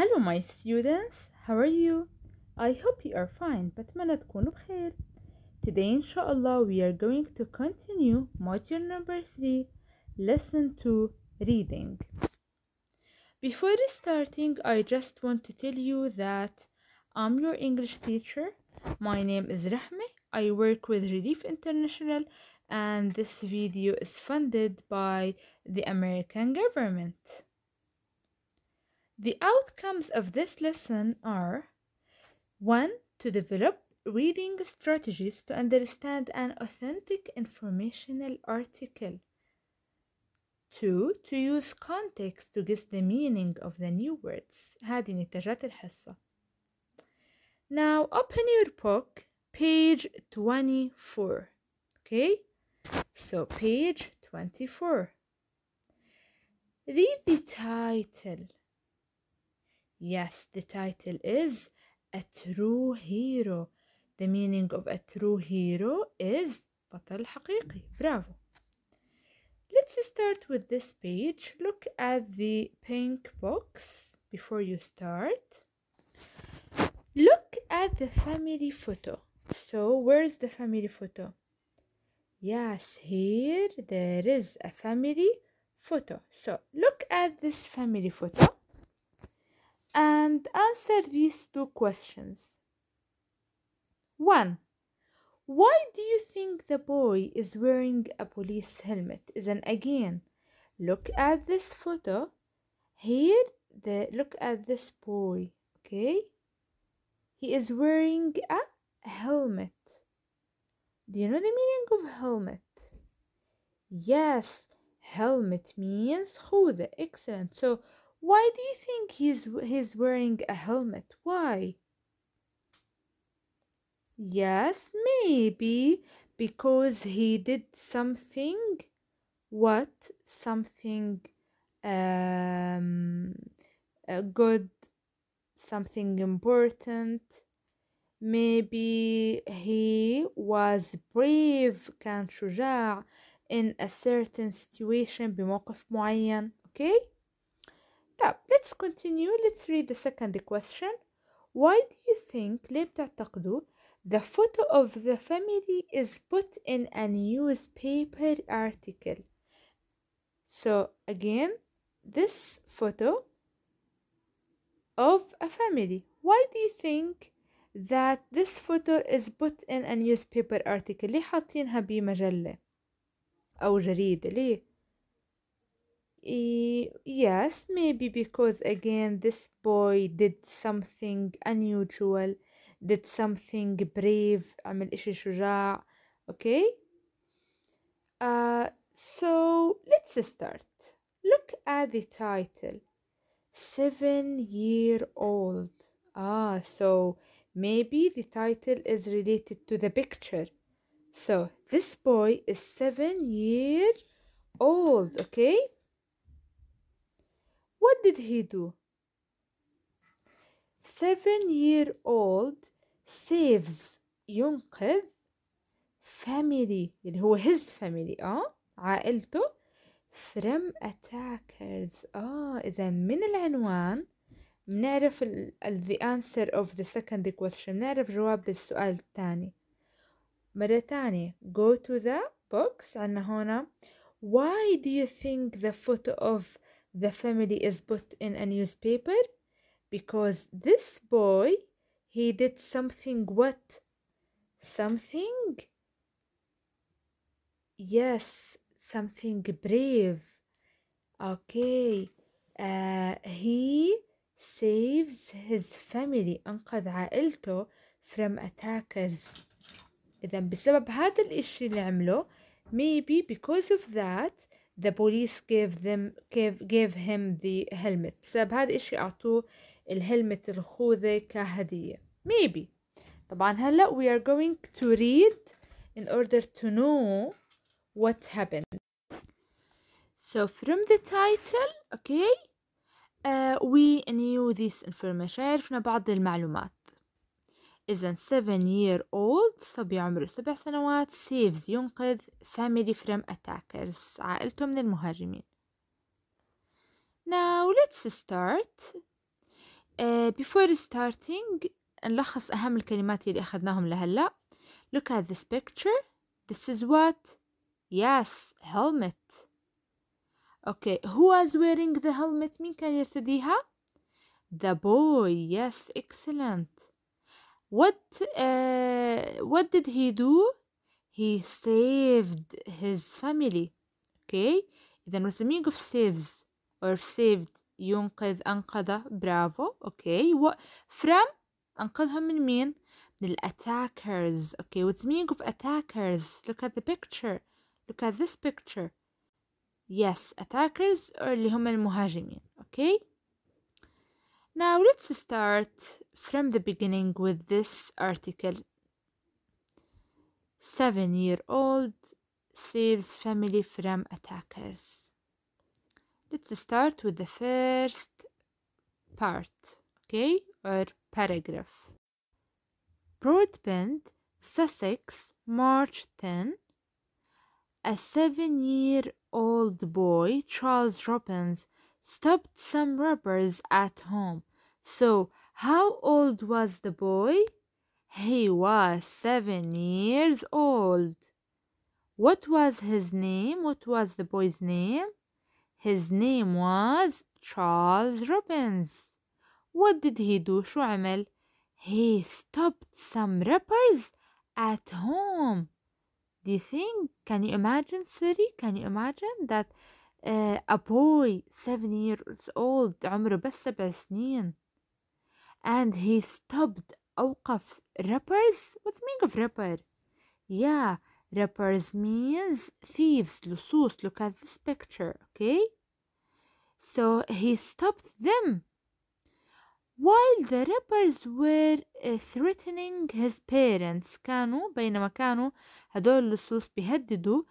Hello my students, how are you? I hope you are fine. بتمنى تكونوا بخير. Today inshallah we are going to continue module number 3, lesson 2, reading. Before starting, I just want to tell you that I'm your English teacher. My name is Rahma. I work with Relief International and this video is funded by the American government. The outcomes of this lesson are 1. To develop reading strategies to understand an authentic informational article. 2. To use context to guess the meaning of the new words. هذه نتاجات الحصة. Now open your book, page 24. Okay? So page 24. Read the title. Yes, the title is A True Hero. The meaning of a true hero is بطل حقيقي. Bravo. Let's start with this page. Look at the pink box before you start. Look at the family photo. So, where's the family photo? Yes, here there is a family photo. So, look at this family photo and answer these two questions. 1. Why do you think the boy is wearing a police helmet? Then again, look at this photo. Here, look at this boy, okay? He is wearing a helmet. Do you know the meaning of helmet? Yes, helmet means خوذة. Excellent. So, why do you think he's wearing a helmet? Why? Yes, maybe because he did something. What? Something good, something important. Maybe he was brave, كان شجاع in a certain situation بموقف معين. Okay? Let's continue. Let's read the second question. Why do you think, ليه بتعتقدوا, the photo of the family is put in a newspaper article? So again, this photo of a family. Why do you think that this photo is put in a newspaper article? ليه حاطينها بمجلة أو جريدة؟ ليه؟ Yes, maybe because again this boy did something unusual, did something brave, عمل إشي شجاع. Okay? So let's start. Look at the title. 7-year-old. So maybe the title is related to the picture. So this boy is 7-year-old. Okay? What did he do? 7-year-old saves ينقذ family اللي هو his family عائلته from attackers. إذا من العنوان بنعرف the answer of the second question، بنعرف جواب السؤال الثاني. مرة تانية go to the box. عنا هنا why do you think the photo of the family is put in a newspaper? Because this boy, he did something what? Something? Yes, something brave. Okay. He saves his family. أنقذ عائلته from attackers. إذا بسبب هذا الإشي اللي عمله, maybe because of that, the police gave him the helmet. بسبب هذا الإشي أعطوه الهلمت الخوذة كهدية. Maybe. طبعا هلأ we are going to read in order to know what happened. So from the title, okay, we knew this information. عرفنا بعض المعلومات. إذن 7-year-old صبي عمره 7 سنوات saves ينقذ family from attackers عائلته من المهاجمين. Now let's start. before starting نلخص أهم الكلمات اللي أخذناهم لهلأ. Look at this picture. This is what? Yes, helmet. Okay, who was wearing the helmet? مين كان يرتديها؟ The boy. Yes, excellent. What did he do? He saved his family. Okay, إذا what's the meaning of saves or saved؟ ينقذ، أنقذ. برافو. Okay, from أنقذهم من مين؟ من attackers. Okay, what's the meaning of attackers? Look at the picture. Look at this picture. Yes, attackers اللي هم المهاجمين. Okay, now let's start from the beginning with this article. 7-year-old saves family from attackers. Let's start with the first part, okay, or paragraph. Broadbent, Sussex, March 10. A 7-year-old boy, Charles Robbins, stopped some robbers at home. So, how old was the boy? He was 7 years old. What was his name? What was the boy's name? His name was Charles Robbins. What did he do? شو عمل? He stopped some robbers at home. Do you think, can you imagine, can you imagine that a boy 7 years old عمره بس 7 سنين and he stopped أوقف robbers? What's the meaning of robber? Yeah, robbers means thieves, لصوص. Look at this picture, okay? So he stopped them while the robbers were threatening his parents. بينما كانوا هدول اللصوص بيهددوا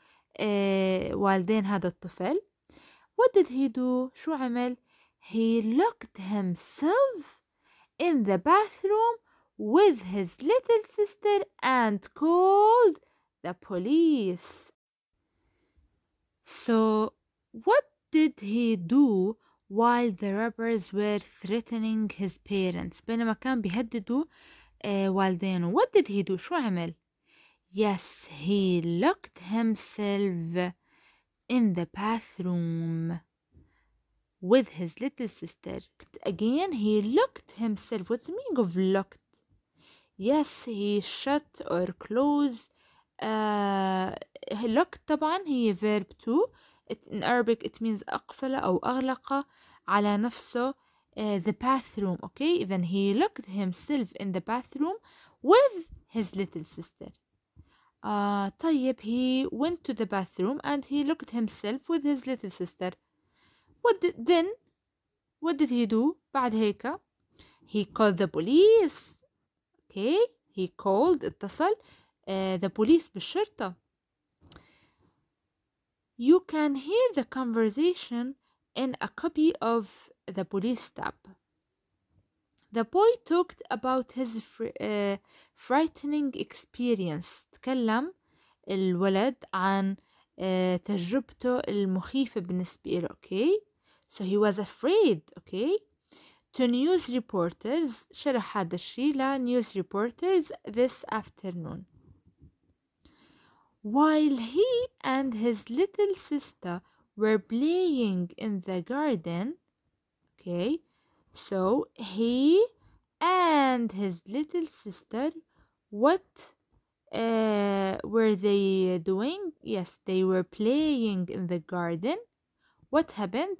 والدين هذا الطفل. What did he do? شو عمل? He locked himself in the bathroom with his little sister and called the police. So what did he do while the robbers were threatening his parents? بينما كان بيهددوا والدينه. What did he do? شو عمل? Yes, he locked himself in the bathroom with his little sister. Again, he locked himself. What's the meaning of locked? Yes, he shut or closed. locked طبعا هي verb to. In Arabic it means أقفل أو أغلق على نفسه. The bathroom. Okay, then he locked himself in the bathroom with his little sister. طيب, he went to the bathroom and he locked himself with his little sister. What did he do بعد هيك? He called the police. Okay, he called, اتصل the police بالشرطة. You can hear the conversation in a copy of the police tab. The boy talked about his frightening experience. تكلم الولد عن تجربته المخيفة بالنسبة له. Okay, so he was afraid. Okay, to news reporters. شرح هذا الشيء ل news reporters this afternoon. While he and his little sister were playing in the garden. Okay, so he and his little sister, what were they doing? Yes, they were playing in the garden. What happened?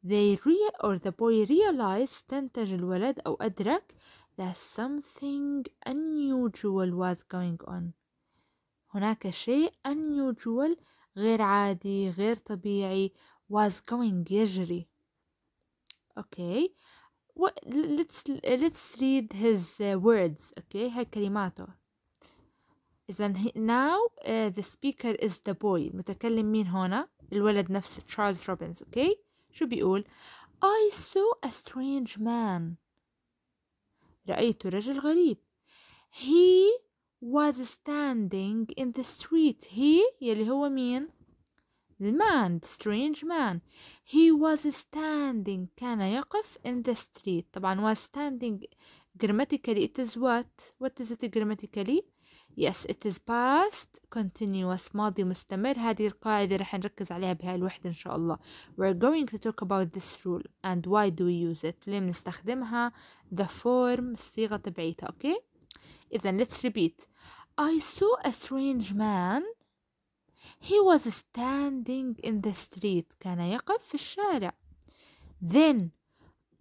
The boy realized, استنتج الولد أو أدرك that something unusual was going on. هناك شيء unusual غير عادي غير طبيعي was going يجري. Okay, let's read his words. Okay, هاي كلماته. إذن now the speaker is the boy. المتكلم مين هنا؟ الولد نفسه Charles Robbins. Okay, شو بيقول؟ I saw a strange man. رأيت رجل غريب. He was standing in the street. He يلي هو مين؟ the strange man. He was standing. كان يقف in the street. طبعا was standing grammatically it is what? What is it grammatically? Yes, it is past continuous ماضي مستمر. هذه القاعدة رح نركز عليها بهاي الوحدة إن شاء الله. We're going to talk about this rule and why do we use it. ليه بنستخدمها؟ the form الصيغة تبعيتها. Okay? إذن let's repeat. I saw a strange man. He was standing in the street. كان يقف في الشارع. Then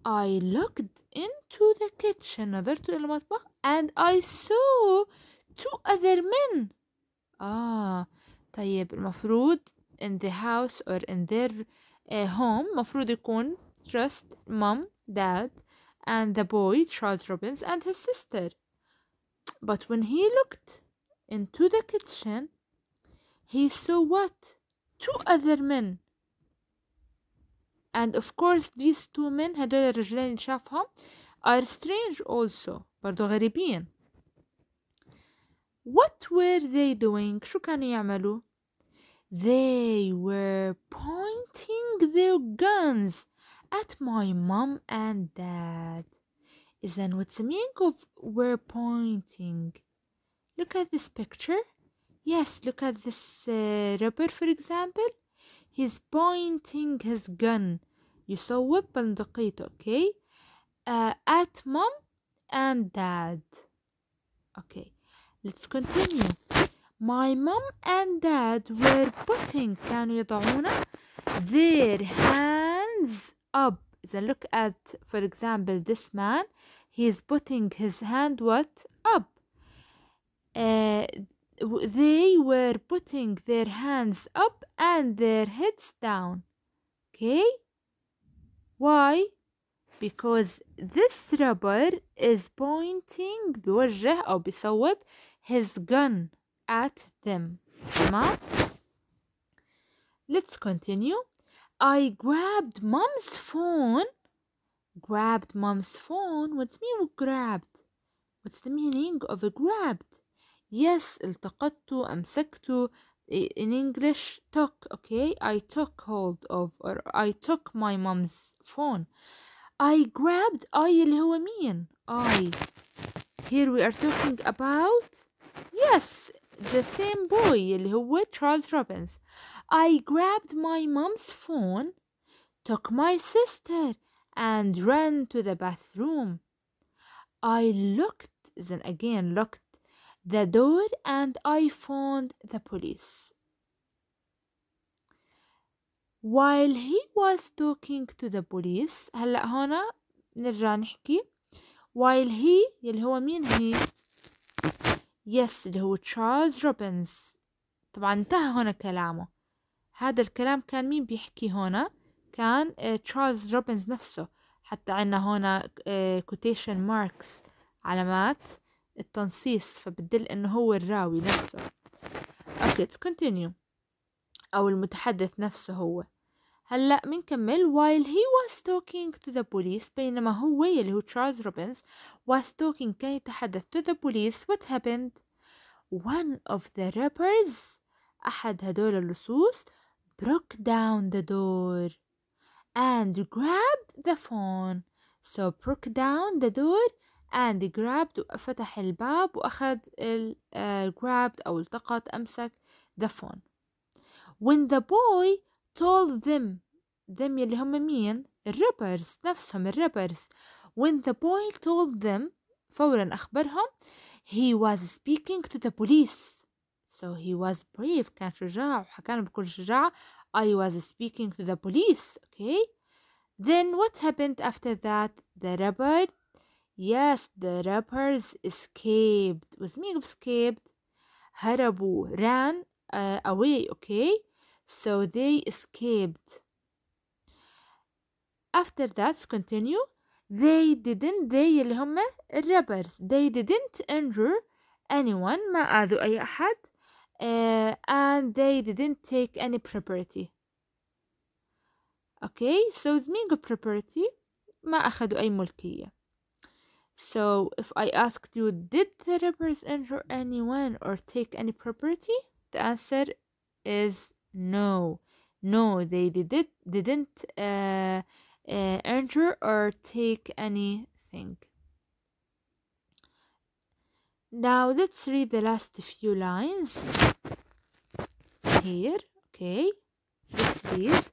I looked into the kitchen. نظرت إلى المطبخ and I saw two other men. طيب المفروض in the house or in their home مفروض يكون just mom, dad and the boy Charles Robbins and his sister. But when he looked into the kitchen he saw what? Two other men. And of course these two men هدول الرجلين اللي شافهم are strange also. برضو غريبين. What were they doing? شو كانوا يعملوا؟ They were pointing their guns at my mom and dad. إذن what's the meaning of were pointing? Look at this picture. Yes, look at this rapper for example. He's pointing his gun. يصوب بندقيته. Okay. At mom and dad. Okay. Let's continue. My mom and dad were putting كانوا يضعون their hands up. So look at for example this man. He's putting his hand what? Up. They were putting their hands up and their heads down. Okay? Why? Because this robber is pointing بوجه أو بيصوب his gun at them. تمام? Let's continue. I grabbed mom's phone. Grabbed mom's phone. What's the meaning of grabbed? What's the meaning of a grabbed? Yes, التقطته أمسكته. In English took. Okay, I took hold of or I took my mom's phone. I grabbed I اللي هو مين؟ I. Here we are talking about yes the same boy اللي هو Charles Robbins. I grabbed my mom's phone, took my sister and ran to the bathroom. I looked then again looked the door and I phoned the police. While he was talking to the police هلأ هنا نرجع نحكي while he اللي هو مين هي yes اللي هو تشارلز روبنز. طبعا انتهى هنا كلامه. هذا الكلام كان مين بيحكي هنا؟ كان تشارلز روبنز نفسه. حتى عنا هنا quotation marks علامات التنصيص فبدل انه هو الراوي نفسه. Okay, let's continue. او المتحدث نفسه هو. هلا بنكمل while he was talking to the police بينما هو اللي هو تشارلز روبنز was talking كان يتحدث to the police. What happened? One of the robbers أحد هدول اللصوص broke down the door and grabbed the phone. So broke down the door and grabbed وفتح الباب وأخذ grabbed أو التقط أمسك the phone. When the boy told them يلي هم مين؟ الرابرز نفسهم الرابرز. When the boy told them فورا أخبرهم he was speaking to the police. So he was brave كان شجاع وحكانا بكل شجاعة I was speaking to the police. Okay. Then what happened after that? The rapper yes the rappers escaped. What's the meaning of escaped? هربوا ran away. Okay. So they escaped. After that continue. They اللي هم الرابرز they didn't injure anyone ما أذوا أي أحد and they didn't take any property. Okay, so the meaning of property ما أخذوا أي ملكية. So if I asked you did the robbers injure anyone or take any property, the answer is no, No, they didn't injure or take anything. Now let's read the last few lines here. Okay, let's read.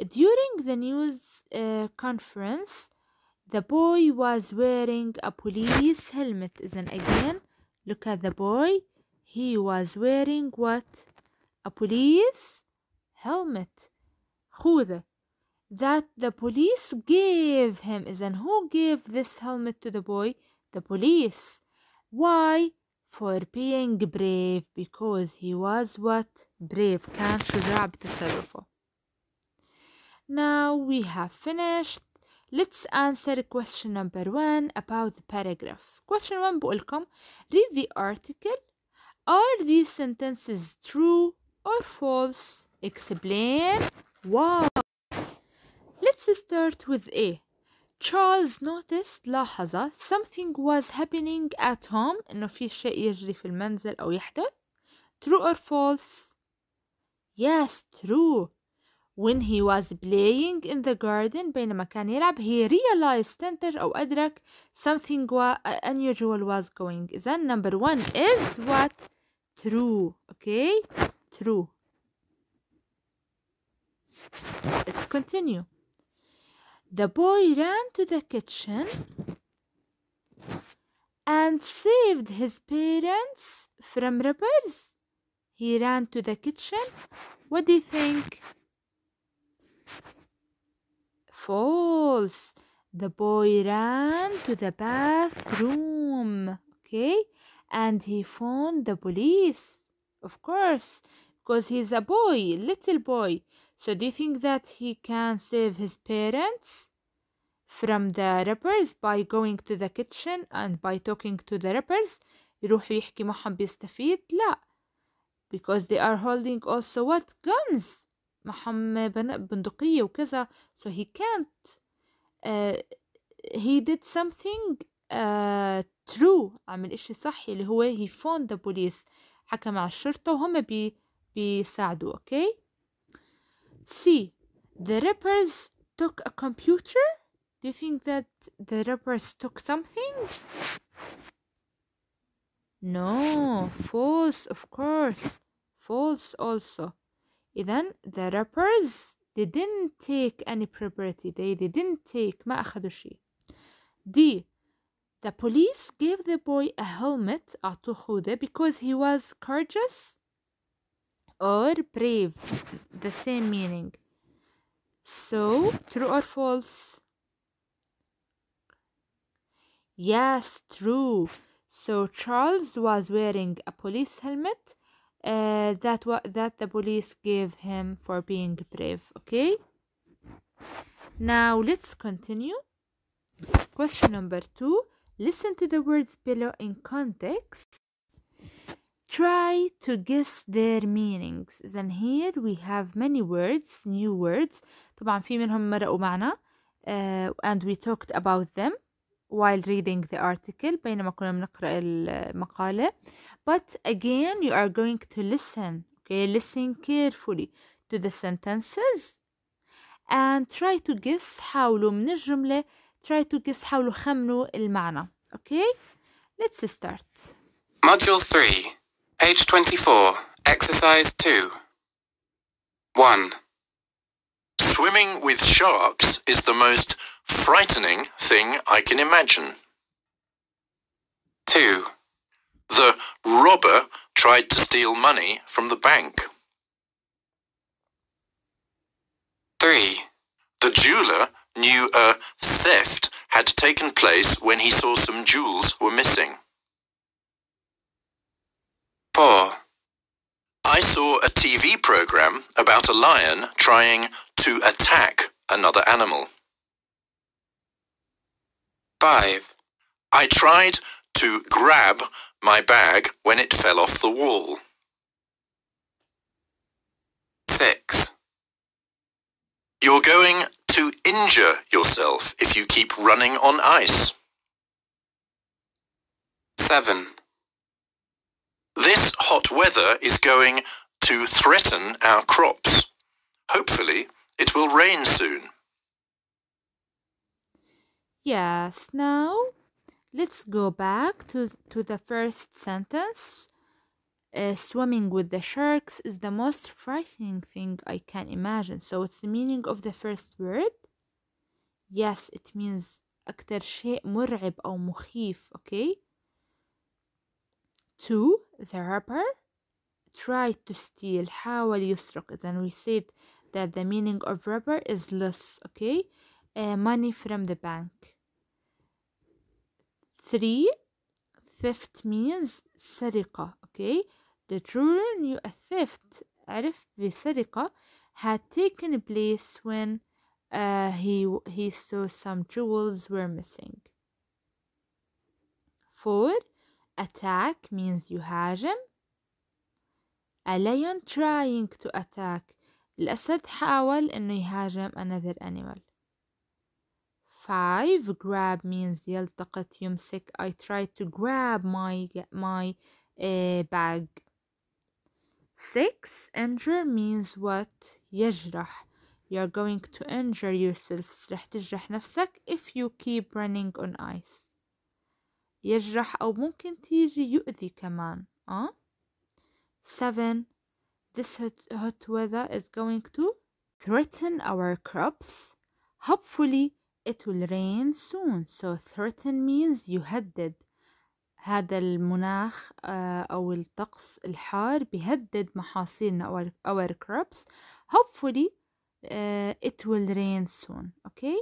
During the news conference, the boy was wearing a police helmet. Then again, look at the boy. He was wearing what? A police helmet. خوذة. That the police gave him. Then who gave this helmet to the boy? The police. Why? For being brave. Because he was what? Brave. كان شجاع بتصرفه. Now we have finished. Let's answer question number 1 about the paragraph. Question 1 بقولكم read the article. Are these sentences true or false? Explain why. Let's start with A. Charles noticed لاحظ something was happening at home إنه في شيء يجري في المنزل أو يحدث. True or false? Yes, true. When he was playing in the garden بينما كان يلعب he realized استنتج أو أدرك something unusual was going. إذن number 1 is what? True. Okay? True. Let's continue. The boy ran to the kitchen and saved his parents from robbers. He ran to the kitchen. What do you think? False. The boy ran to the bathroom. Okay? And he phoned the police. Of course. Because he's a boy, little boy. So do you think that he can save his parents from the robbers by going to the kitchen and by talking to the robbers? يروح يحكي معهم بيستفيد؟ لا. Because they are holding also what? Guns. معهم بندقية وكذا. So he can't. He did something true. عمل إشي صحي اللي هو he phoned the police. حكى مع الشرطة وهم بيساعدوا. Okay? C. The robbers took a computer. Do you think that the robbers took something? No. False, of course. False also. إذن the robbers didn't take any property. They didn't take. ما أخذوا شيء. D. The police gave the boy a helmet أعطوه خوذة because he was courageous or brave. The same meaning. So, true or false? Yes, true. So, Charles was wearing a police helmet that the police gave him for being brave. Okay? Now, let's continue. Question number 2. Listen to the words below in context. Try to guess their meanings. Then here we have many words, new words. طبعا في منهم مرقوا معنا and we talked about them while reading the article بينما كنا بنقرأ المقالة. But again you are going to listen. Okay, listen carefully to the sentences and try to guess. حاولوا من الجملة try to guess. حاولوا خمنوا المعنى. Okay, let's start. Module 3, page 24, exercise 2. 1. Swimming with sharks is the most frightening thing I can imagine. 2. The robber tried to steal money from the bank. 3. The jeweler knew a theft had taken place when he saw some jewels were missing. 4. I saw a TV program about a lion trying to attack another animal. 5. I tried to grab my bag when it fell off the wall. 6. You're going to injure yourself if you keep running on ice. 7. This hot weather is going to threaten our crops. Hopefully, it will rain soon. Yes, now let's go back to the first sentence. Swimming with the sharks is the most frightening thing I can imagine. So what's the meaning of the first word? Yes, it means أكتر شيء مرعب أو مخيف. Okay. 2. The robber tried to steal. حاول يسرق. Then we said that the meaning of robber is loss. Okay. Money from the bank. 3. Theft means سرقة. Okay. The juror knew a theft عرف بسرقة had taken place when he saw some jewels were missing. 4. Attack means يهاجم. A lion trying to attack. الأسد حاول إنه يهاجم another animal. 5. Grab means يلتقط يمسك. I tried to grab my bag. 6. Injure means what? يجرح. You're going to injure yourself. رح تجرح نفسك if you keep running on ice. يجرح أو ممكن تيجي يؤذي كمان. 7. This hot weather is going to threaten our crops. Hopefully it will rain soon. So threaten means يهدد. هذا المناخ أو الطقس الحار بيهدد محاصيلنا our crops. Hopefully it will rain soon. Okay.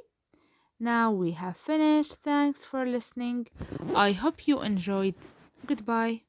Now we have finished. Thanks for listening. I hope you enjoyed. Goodbye.